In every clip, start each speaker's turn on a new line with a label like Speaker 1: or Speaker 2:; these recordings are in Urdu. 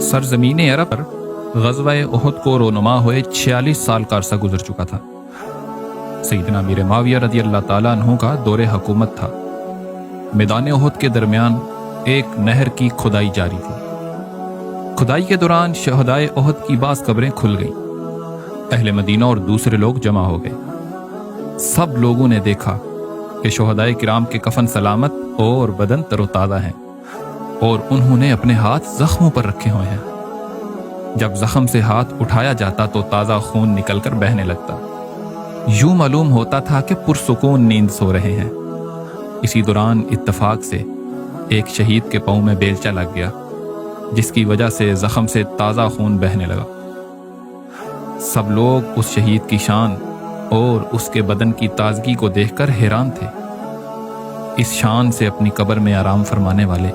Speaker 1: سرزمین عرب پر غزوہ احد کو رونما ہوئے 46 سال کا عرصہ گزر چکا تھا۔ سیدنا امیر معاویہ رضی اللہ تعالیٰ عنہ کا دور حکومت تھا۔ میدان احد کے درمیان ایک نہر کی کھدائی جاری تھی۔ کھدائی کے دوران شہدائے احد کی بعض قبریں کھل گئیں۔ اہل مدینہ اور دوسرے لوگ جمع ہو گئے۔ سب لوگوں نے دیکھا کہ شہدائے کرام کے کفن سلامت اور بدن تر و تازہ ہیں، اور انہوں نے اپنے ہاتھ زخموں پر رکھے ہوئے ہیں۔ جب زخم سے ہاتھ اٹھایا جاتا تو تازہ خون نکل کر بہنے لگتا۔ یوں معلوم ہوتا تھا کہ پرسکون نیند سو رہے ہیں۔ اسی دوران اتفاق سے ایک شہید کے پاؤں میں بیلچہ لگ گیا، جس کی وجہ سے زخم سے تازہ خون بہنے لگا۔ سب لوگ اس شہید کی شان اور اس کے بدن کی تازگی کو دیکھ کر حیران تھے۔ اس شان سے اپنی قبر میں آرام فرمانے والے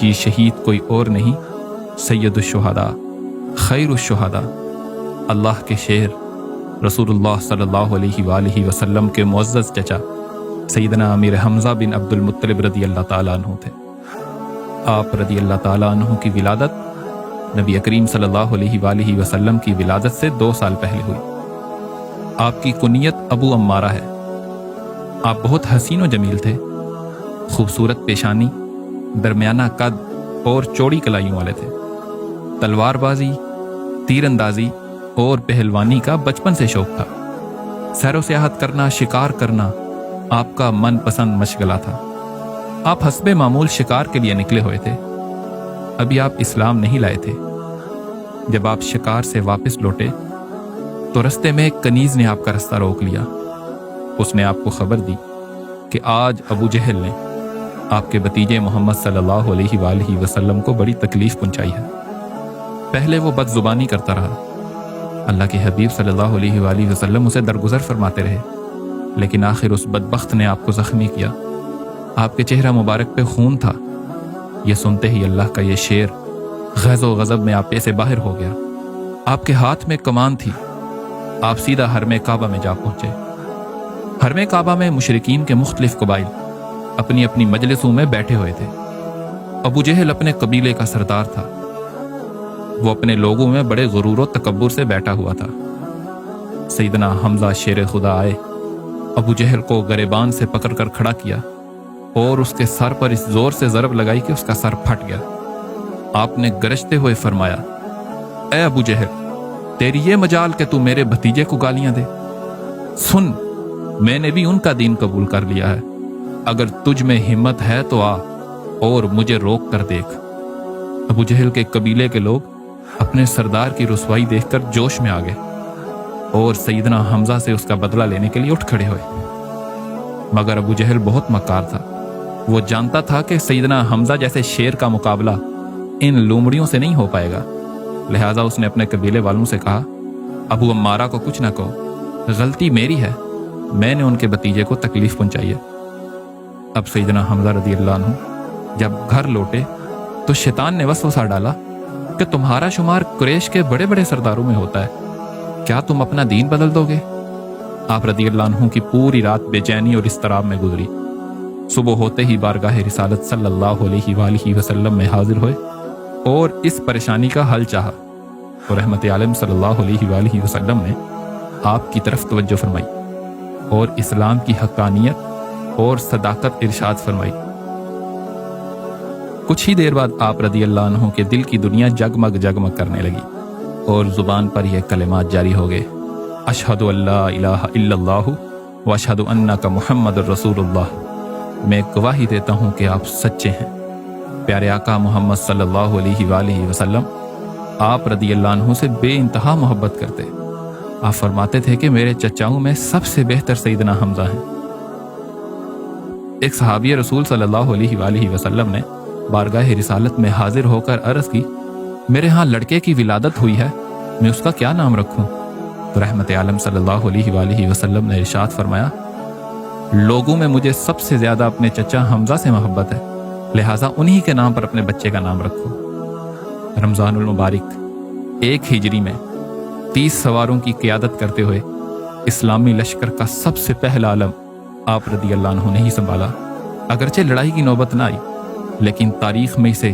Speaker 1: یہ شہید کوئی اور نہیں، سید الشہداء، خیر الشہداء، اللہ کے شیر رسول اللہ صلی اللہ علیہ وآلہ وسلم کے معزز چچا سیدنا امیر حمزہ بن عبد المطلب رضی اللہ تعالیٰ عنہ تھے۔ آپ رضی اللہ تعالیٰ عنہ کی ولادت نبی کریم صلی اللہ علیہ وآلہ وسلم کی ولادت سے 2 سال پہلے ہوئی۔ آپ کی کنیت ابو عمارہ ہے۔ آپ بہت حسین و جمیل تھے، خوبصورت پیشانی، درمیانہ قد اور چوڑی کلائیوں والے تھے۔ تلوار بازی، تیر اندازی اور پہلوانی کا بچپن سے شوق تھا۔ سیر و سیاحت کرنا، شکار کرنا آپ کا من پسند مشغلہ تھا۔ آپ حسب معمول شکار کے لیے نکلے ہوئے تھے۔ ابھی آپ اسلام نہیں لائے تھے۔ جب آپ شکار سے واپس لوٹے تو رستے میں ایک کنیز نے آپ کا رستہ روک لیا۔ اس نے آپ کو خبر دی کہ آج ابو جہل نے آپ کے بھتیجے محمد صلی اللہ علیہ وآلہ وسلم کو بڑی تکلیف پہنچائی ہے۔ پہلے وہ بد زبانی کرتا رہا۔ اللہ کے حبیب صلی اللہ علیہ وآلہ وسلم اسے درگزر فرماتے رہے، لیکن آخر اس بدبخت نے آپ کو زخمی کیا۔ آپ کے چہرہ مبارک پہ خون تھا۔ یہ سنتے ہی اللہ کا یہ شیر غیظ و غضب میں آپے سے باہر ہو گیا۔ آپ کے ہاتھ میں کمان تھی۔ آپ سیدھا حرم کعبہ میں جا پہنچے۔ حرم کعبہ میں مشرکین کے مختلف قبائل اپنی اپنی مجلسوں میں بیٹھے ہوئے تھے۔ ابو جہل اپنے قبیلے کا سردار تھا۔ وہ اپنے لوگوں میں بڑے غرور و تکبر سے بیٹھا ہوا تھا۔ سیدنا حمزہ شیر خدا آئے، ابو جہل کو گریبان سے پکڑ کر کھڑا کیا اور اس کے سر پر اس زور سے ضرب لگائی کہ اس کا سر پھٹ گیا۔ آپ نے گرجتے ہوئے فرمایا، اے ابو جہل، تیری یہ مجال کہ تو میرے بھتیجے کو گالیاں دے؟ سن، میں نے بھی ان کا دین قبول کر لیا ہے۔ اگر تجھ میں ہمت ہے تو آ اور مجھے روک کر دیکھ۔ ابو جہل کے قبیلے کے لوگ اپنے سردار کی رسوائی دیکھ کر جوش میں آ گئے اور سیدنا حمزہ سے اس کا بدلہ لینے کے لیے اٹھ کھڑے ہوئے۔ مگر ابو جہل بہت مکار تھا۔ وہ جانتا تھا کہ سیدنا حمزہ جیسے شیر کا مقابلہ ان لومڑیوں سے نہیں ہو پائے گا، لہٰذا اس نے اپنے قبیلے والوں سے کہا، ابو عمارہ کو کچھ نہ کہو، غلطی میری ہے، میں نے ان کے بھتیجے کو تکلیف پہنچائی ہے۔ اب سیدنا حمزہ رضی اللہ عنہ جب گھر لوٹے تو شیطان نے وسوسہ ڈالا کہ تمہارا شمار قریش کے بڑے بڑے سرداروں میں ہوتا ہے، کیا تم اپنا دین بدل دو گے؟ آپ رضی اللہ عنہ کی پوری رات بے چینی اور اضطراب میں گزری۔ صبح ہوتے ہی بارگاہ رسالت صلی اللہ علیہ وآلہ وسلم میں حاضر ہوئے اور اس پریشانی کا حل چاہا، تو رحمت عالم صلی اللہ علیہ وآلہ وسلم نے آپ کی طرف توجہ فرمائی اور اسلام کی حقانیت اور صداقت ارشاد فرمائی۔ کچھ ہی دیر بعد آپ رضی اللہ عنہ کے دل کی دنیا جگمگ جگمگ کرنے لگی اور زبان پر یہ کلمات جاری ہو گئے، اشہد ان لا الہ الا اللہ و اشہد انک محمد الرسول اللہ۔ میں گواہی دیتا ہوں کہ آپ سچے ہیں۔ پیارے آقا محمد صلی اللہ علیہ وآلہ وسلم آپ رضی اللہ عنہ سے بے انتہا محبت کرتے۔ آپ فرماتے تھے کہ میرے چچاؤں میں سب سے بہتر سیدنا حمزہ ہیں۔ ایک صحابی رسول صلی اللہ علیہ وآلہ وسلم نے بارگاہ رسالت میں حاضر ہو کر عرض کی، میرے ہاں لڑکے کی ولادت ہوئی ہے، میں اس کا کیا نام رکھوں؟ تو رحمت عالم صلی اللہ علیہ وآلہ وسلم نے ارشاد فرمایا، لوگوں میں مجھے سب سے زیادہ اپنے چچا حمزہ سے محبت ہے، لہٰذا انہی کے نام پر اپنے بچے کا نام رکھو۔ رمضان المبارک 1 ہجری میں 30 سواروں کی قیادت کرتے ہوئے اسلامی لشکر کا سب سے پہلا علم آپ رضی اللہ عنہ نے ہی سنبھالا۔ اگرچہ لڑائی کی نوبت نہ آئی، لیکن تاریخ میں اسے